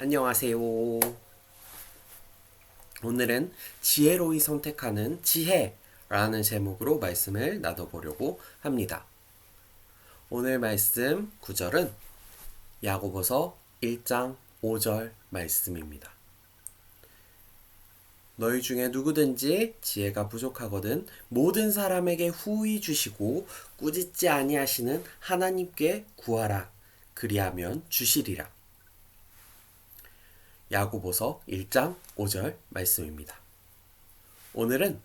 안녕하세요. 오늘은 지혜로이 선택하는 지혜라는 제목으로 말씀을 나눠보려고 합니다. 오늘 말씀 구절은 야고보서 1장 5절 말씀입니다. 너희 중에 누구든지 지혜가 부족하거든 모든 사람에게 후히 주시고 꾸짖지 아니하시는 하나님께 구하라. 그리하면 주시리라. 야고보서 1장 5절 말씀입니다. 오늘은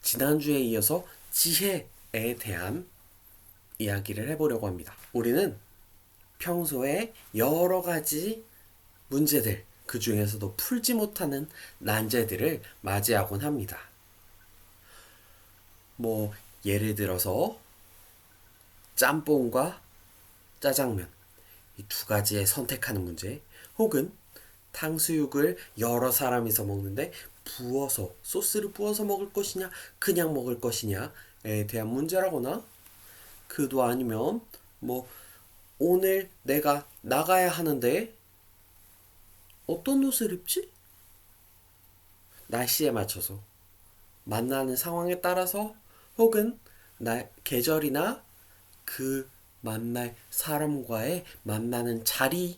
지난주에 이어서 지혜에 대한 이야기를 해보려고 합니다. 우리는 평소에 여러 가지 문제들, 그 중에서도 풀지 못하는 난제들을 맞이하곤 합니다. 예를 들어서 짬뽕과 짜장면, 이 두 가지에 선택하는 문제, 혹은 탕수육을 여러 사람이서 먹는데 소스를 부어서 먹을 것이냐, 그냥 먹을 것이냐에 대한 문제라거나, 그도 아니면 오늘 내가 나가야 하는데 어떤 옷을 입지? 날씨에 맞춰서 만나는 상황에 따라서, 혹은 계절이나 그 만날 사람과의 만나는 자리를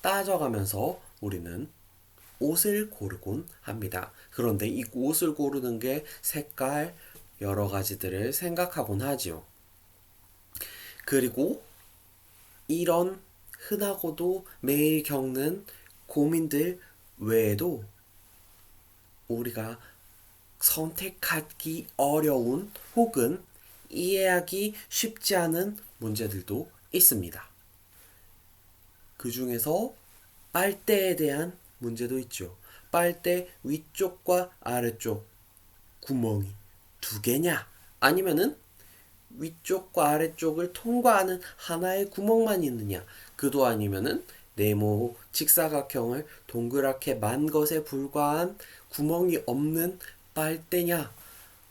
따져가면서 우리는 옷을 고르곤 합니다. 그런데 이 옷을 고르는 게 색깔 여러 가지들을 생각하곤 하지요. 그리고 이런 흔하고도 매일 겪는 고민들 외에도 우리가 선택하기 어려운 혹은 이해하기 쉽지 않은 문제들도 있습니다. 그 중에서 빨대에 대한 문제도 있죠. 빨대 위쪽과 아래쪽 구멍이 두 개냐? 아니면은 위쪽과 아래쪽을 통과하는 하나의 구멍만 있느냐? 그도 아니면은 네모 직사각형을 동그랗게 만 것에 불과한 구멍이 없는 빨대냐?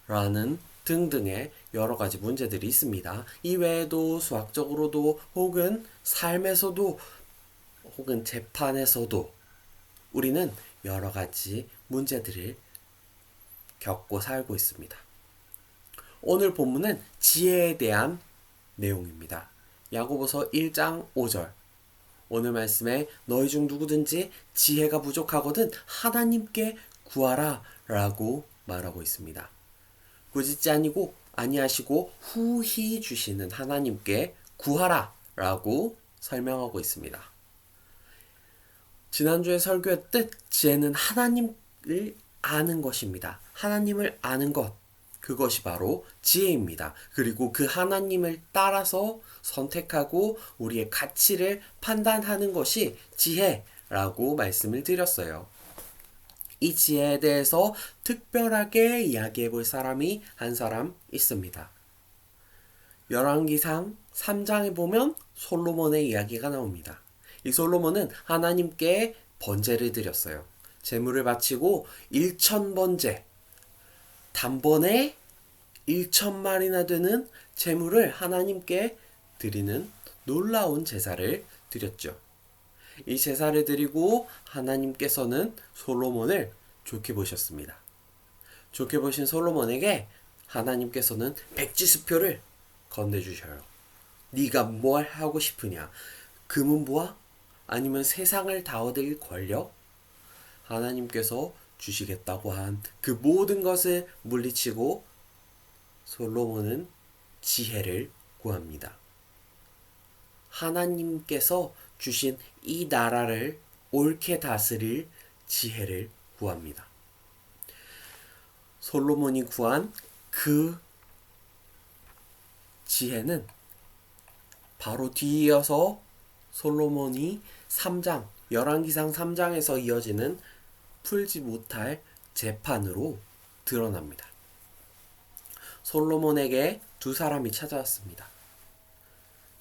라는 등등의 여러 가지 문제들이 있습니다. 이 외에도 수학적으로도 혹은 삶에서도 혹은 재판에서도 우리는 여러 가지 문제들을 겪고 살고 있습니다. 오늘 본문은 지혜에 대한 내용입니다. 야고보서 1장 5절. 오늘 말씀에 너희 중 누구든지 지혜가 부족하거든 하나님께 구하라 라고 말하고 있습니다. 꾸짖지 아니하시고 후히 주시는 하나님께 구하라 라고 설명하고 있습니다. 지난주에 설교했듯 지혜는 하나님을 아는 것입니다. 하나님을 아는 것, 그것이 바로 지혜입니다. 그리고 그 하나님을 따라서 선택하고 우리의 가치를 판단하는 것이 지혜라고 말씀을 드렸어요. 이 지혜에 대해서 특별하게 이야기해 볼 사람이 한 사람 있습니다. 열왕기상 3장에 보면 솔로몬의 이야기가 나옵니다. 이 솔로몬은 하나님께 번제를 드렸어요. 제물을 바치고 1000번제, 단번에 1000마리나 되는 제물을 하나님께 드리는 놀라운 제사를 드렸죠. 이 제사를 드리고 하나님께서는 솔로몬을 좋게 보셨습니다. 좋게 보신 솔로몬에게 하나님께서는 백지수표를 건네주셔요. 네가 뭘 하고 싶으냐? 금은보화? 아니면 세상을 다 얻을 권력? 하나님께서 주시겠다고 한 그 모든 것을 물리치고 솔로몬은 지혜를 구합니다. 하나님께서 주신 이 나라를 옳게 다스릴 지혜를 구합니다. 솔로몬이 구한 그 지혜는 바로 뒤이어서 솔로몬이 3장, 열왕기상 3장에서 이어지는 풀지 못할 재판으로 드러납니다. 솔로몬에게 두 사람이 찾아왔습니다.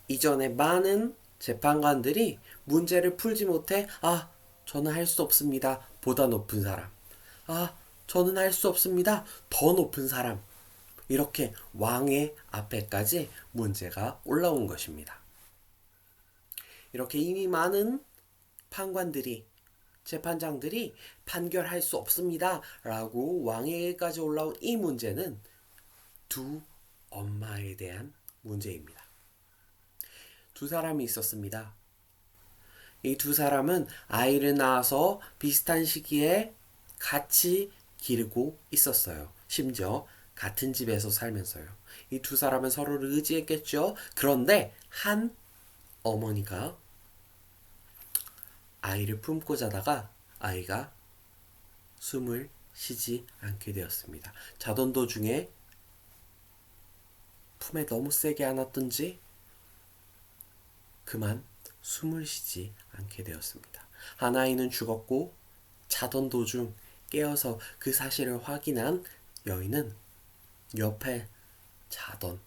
이전에 많은 재판관들이 문제를 풀지 못해 저는 할 수 없습니다. 보다 높은 사람. 저는 할 수 없습니다. 더 높은 사람. 이렇게 왕의 앞에까지 문제가 올라온 것입니다. 이렇게 이미 많은 판관들이 재판장들이 판결할 수 없습니다 라고 왕에게까지 올라온 이 문제는 두 엄마에 대한 문제입니다. 두 사람이 있었습니다. 이 두 사람은 아이를 낳아서 비슷한 시기에 같이 기르고 있었어요. 심지어 같은 집에서 살면서요. 이 두 사람은 서로를 의지했겠죠. 그런데 한 어머니가 아이를 품고 자다가 아이가 숨을 쉬지 않게 되었습니다. 자던 도중에 품에 너무 세게 안았던지 그만 숨을 쉬지 않게 되었습니다. 한 아이는 죽었고 자던 도중 깨어서 그 사실을 확인한 여인은 옆에 자던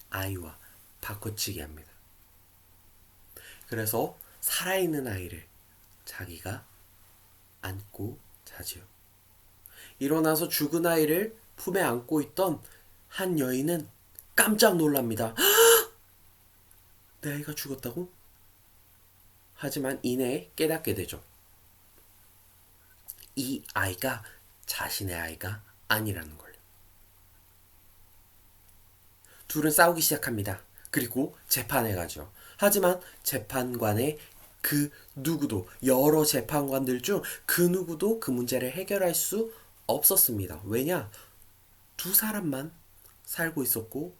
아이와 바꿔치기 합니다. 그래서 살아있는 아이를 자기가 안고 자지요. 일어나서 죽은 아이를 품에 안고 있던 한 여인은 깜짝 놀랍니다. 내 아이가 죽었다고? 하지만 이내 깨닫게 되죠. 이 아이가 자신의 아이가 아니라는 걸요. 둘은 싸우기 시작합니다. 그리고 재판에 가죠. 하지만 재판관의 그 누구도 여러 재판관들 중 그 누구도 그 문제를 해결할 수 없었습니다. 왜냐? 두 사람만 살고 있었고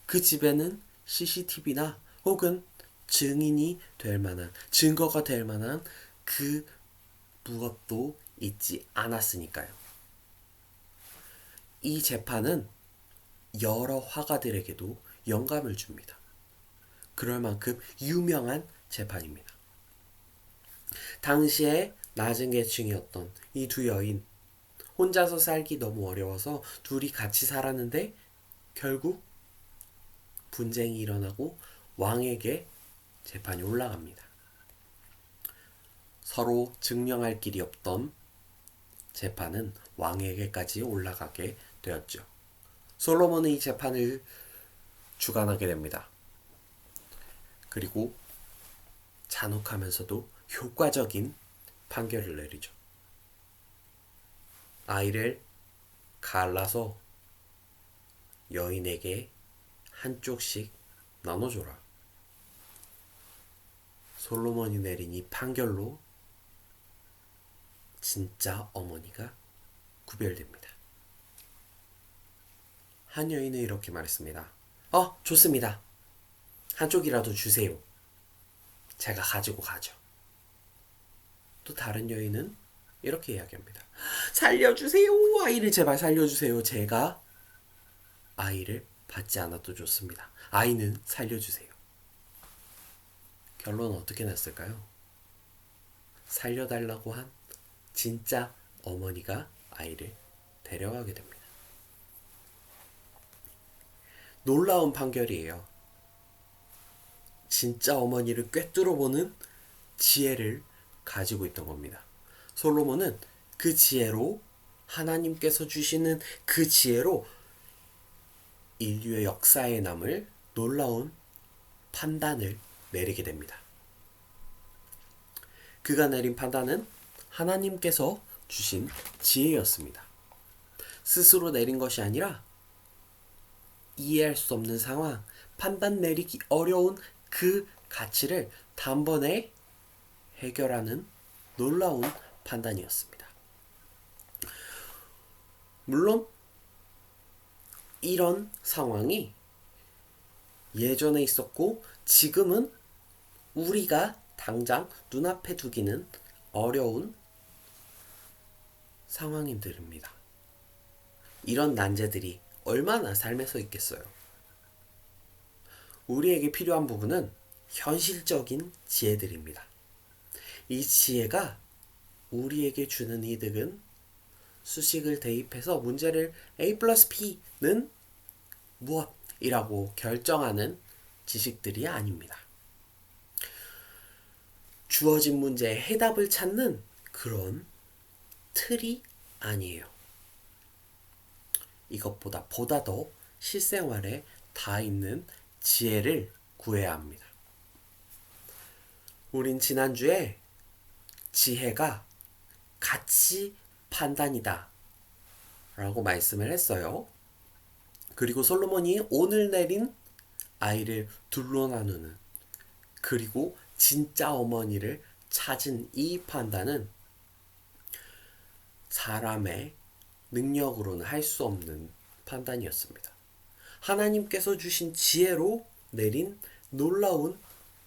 그 집에는 CCTV나 혹은 증인이 될 만한 증거가 될 만한 그 무엇도 있지 않았으니까요. 이 재판은 여러 화가들에게도 영감을 줍니다. 그럴 만큼 유명한 재판입니다. 당시에 낮은 계층이었던 이 두 여인, 혼자서 살기 너무 어려워서 둘이 같이 살았는데 결국 분쟁이 일어나고 왕에게 재판이 올라갑니다. 서로 증명할 길이 없던 재판은 왕에게까지 올라가게 되었죠. 솔로몬은 이 재판을 주관하게 됩니다. 그리고 잔혹하면서도 효과적인 판결을 내리죠. 아이를 갈라서 여인에게 한쪽씩 나눠줘라. 솔로몬이 내린 이 판결로 진짜 어머니가 구별됩니다. 한 여인은 이렇게 말했습니다. 좋습니다. 한쪽이라도 주세요. 제가 가지고 가죠. 또 다른 여인은 이렇게 이야기합니다. 살려주세요. 아이를 제발 살려주세요. 제가 아이를 받지 않아도 좋습니다. 아이는 살려주세요. 결론은 어떻게 났을까요? 살려달라고 한 진짜 어머니가 아이를 데려가게 됩니다. 놀라운 판결이에요. 진짜 어머니를 꿰뚫어보는 지혜를 가지고 있던 겁니다. 솔로몬은 그 지혜로 하나님께서 주시는 그 지혜로 인류의 역사에 남을 놀라운 판단을 내리게 됩니다. 그가 내린 판단은 하나님께서 주신 지혜였습니다. 스스로 내린 것이 아니라 이해할 수 없는 상황, 판단 내리기 어려운 그 가치를 단번에 해결하는 놀라운 판단이었습니다. 물론 이런 상황이 예전에 있었고 지금은 우리가 당장 눈앞에 두기는 어려운 상황들입니다. 이런 난제들이 얼마나 삶에서 있겠어요. 우리에게 필요한 부분은 현실적인 지혜들입니다. 이 지혜가 우리에게 주는 이득은 수식을 대입해서 문제를 A 플러스 P는 무엇이라고 결정하는 지식들이 아닙니다. 주어진 문제에 해답을 찾는 그런 틀이 아니에요. 이것보다 보다 더 실생활에 다 있는 지혜를 구해야 합니다. 우린 지난주에 지혜가 가치 판단이다 라고 말씀을 했어요. 그리고 솔로몬이 오늘 내린 아이를 둘로 나누는, 그리고 진짜 어머니를 찾은 이 판단은 사람의 능력으로는 할 수 없는 판단이었습니다. 하나님께서 주신 지혜로 내린 놀라운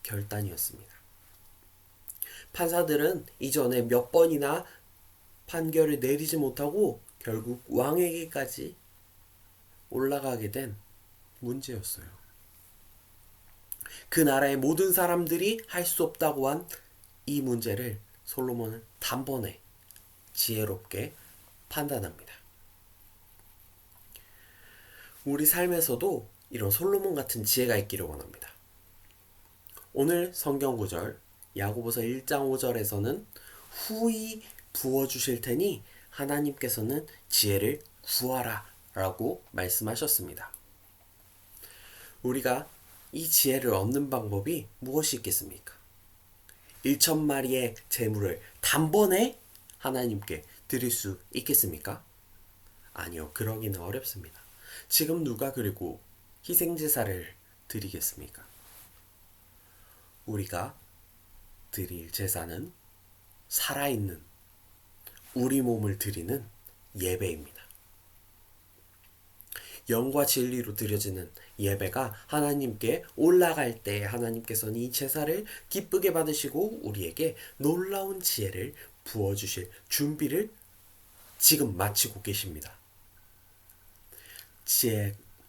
결단이었습니다. 판사들은 이전에 몇 번이나 판결을 내리지 못하고 결국 왕에게까지 올라가게 된 문제였어요. 그 나라의 모든 사람들이 할 수 없다고 한 이 문제를 솔로몬은 단번에 지혜롭게 판단합니다. 우리 삶에서도 이런 솔로몬 같은 지혜가 있기를 원합니다. 오늘 성경 구절 야고보서 1장 5절에서는 후히 부어주실 테니 하나님께서는 지혜를 구하라 라고 말씀하셨습니다. 우리가 이 지혜를 얻는 방법이 무엇이 있겠습니까? 1,000마리의 재물을 단번에 하나님께 드릴 수 있겠습니까? 아니요, 그러기는 어렵습니다. 지금 누가 그리고 희생제사를 드리겠습니까? 우리가 드릴 제사는 살아있는 우리 몸을 드리는 예배입니다. 영과 진리로 드려지는 예배가 하나님께 올라갈 때 하나님께서는 이 제사를 기쁘게 받으시고 우리에게 놀라운 지혜를 부어주실 준비를 지금 마치고 계십니다.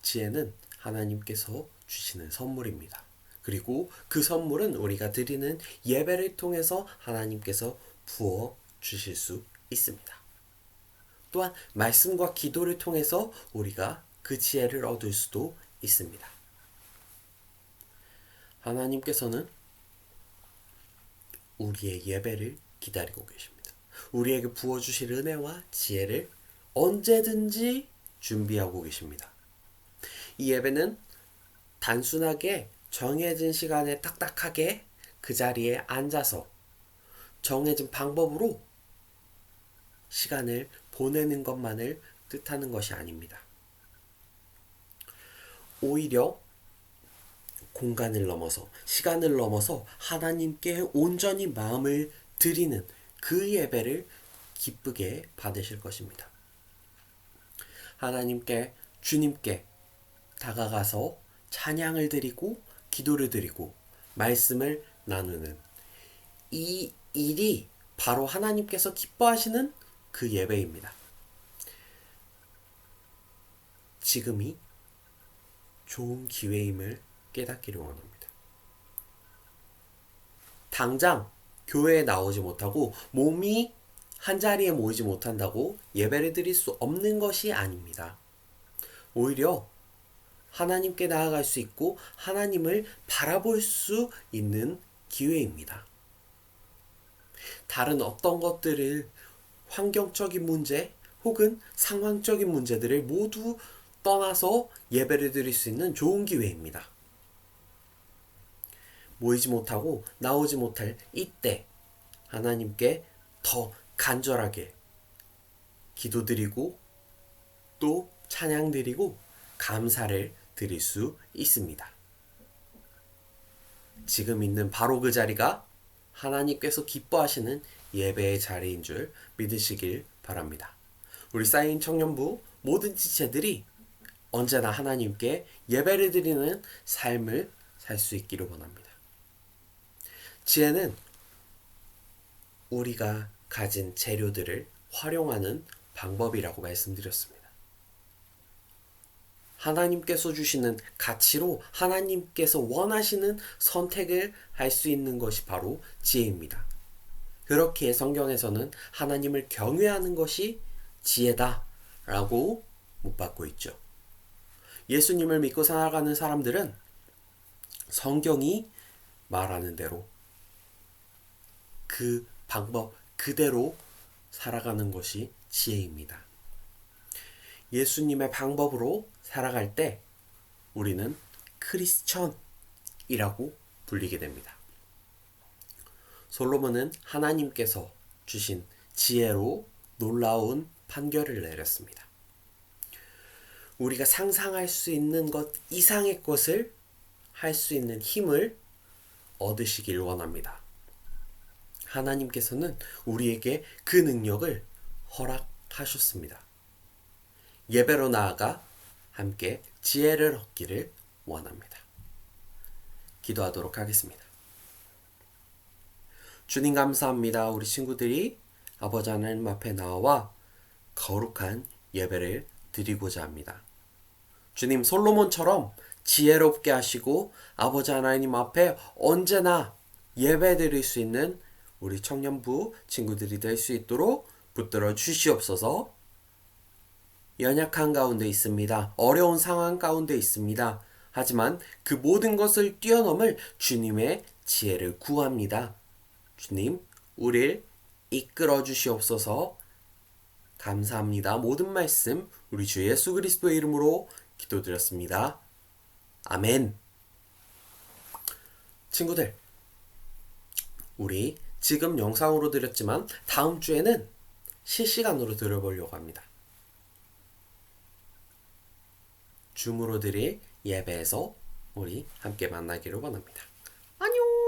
지혜는 하나님께서 주시는 선물입니다. 그리고 그 선물은 우리가 드리는 예배를 통해서 하나님께서 부어 주실 수 있습니다. 또한 말씀과 기도를 통해서 우리가 그 지혜를 얻을 수도 있습니다. 하나님께서는 우리의 예배를 기다리고 계십니다. 우리에게 부어주실 은혜와 지혜를 언제든지 준비하고 계십니다. 이 예배는 단순하게 정해진 시간에 딱딱하게 그 자리에 앉아서 정해진 방법으로 시간을 보내는 것만을 뜻하는 것이 아닙니다. 오히려 공간을 넘어서 시간을 넘어서 하나님께 온전히 마음을 드리는 그 예배를 기쁘게 받으실 것입니다. 하나님께, 주님께 다가가서 찬양을 드리고 기도를 드리고 말씀을 나누는 이 일이 바로 하나님께서 기뻐하시는 그 예배입니다. 지금이 좋은 기회임을 깨닫기를 원합니다. 당장 교회에 나오지 못하고 몸이 한자리에 모이지 못한다고 예배를 드릴 수 없는 것이 아닙니다. 오히려 하나님께 나아갈 수 있고 하나님을 바라볼 수 있는 기회입니다. 다른 어떤 것들을 환경적인 문제 혹은 상황적인 문제들을 모두 떠나서 예배를 드릴 수 있는 좋은 기회입니다. 모이지 못하고 나오지 못할 이때 하나님께 더 간절하게 기도드리고 또 찬양드리고 감사를 드릴 수 있습니다. 지금 있는 바로 그 자리가 하나님께서 기뻐하시는 예배의 자리인 줄 믿으시길 바랍니다. 우리 사인 청년부 모든 지체들이 언제나 하나님께 예배를 드리는 삶을 살 수 있기를 원합니다. 지혜는 우리가 가진 재료들을 활용하는 방법이라고 말씀드렸습니다. 하나님께서 주시는 가치로 하나님께서 원하시는 선택을 할 수 있는 것이 바로 지혜입니다. 그렇게 성경에서는 하나님을 경외하는 것이 지혜다라고 못 받고 있죠. 예수님을 믿고 살아가는 사람들은 성경이 말하는 대로 그 방법 그대로 살아가는 것이 지혜입니다. 예수님의 방법으로 살아갈 때 우리는 크리스천이라고 불리게 됩니다. 솔로몬은 하나님께서 주신 지혜로 놀라운 판결을 내렸습니다. 우리가 상상할 수 있는 것 이상의 것을 할 수 있는 힘을 얻으시길 원합니다. 하나님께서는 우리에게 그 능력을 허락하셨습니다. 예배로 나아가 함께 지혜를 얻기를 원합니다. 기도하도록 하겠습니다. 주님 감사합니다. 우리 친구들이 아버지 하나님 앞에 나와 거룩한 예배를 드리고자 합니다. 주님, 솔로몬처럼 지혜롭게 하시고 아버지 하나님 앞에 언제나 예배 드릴 수 있는 우리 청년부 친구들이 될 수 있도록 붙들어 주시옵소서. 연약한 가운데 있습니다. 어려운 상황 가운데 있습니다. 하지만 그 모든 것을 뛰어넘을 주님의 지혜를 구합니다. 주님, 우리를 이끌어 주시옵소서. 감사합니다. 모든 말씀 우리 주 예수 그리스도의 이름으로 기도드렸습니다. 아멘. 친구들, 우리 지금 영상으로 드렸지만 다음 주에는 실시간으로 들어보려고 합니다. 줌으로 드릴 예배에서 우리 함께 만나기를 원합니다. 안녕.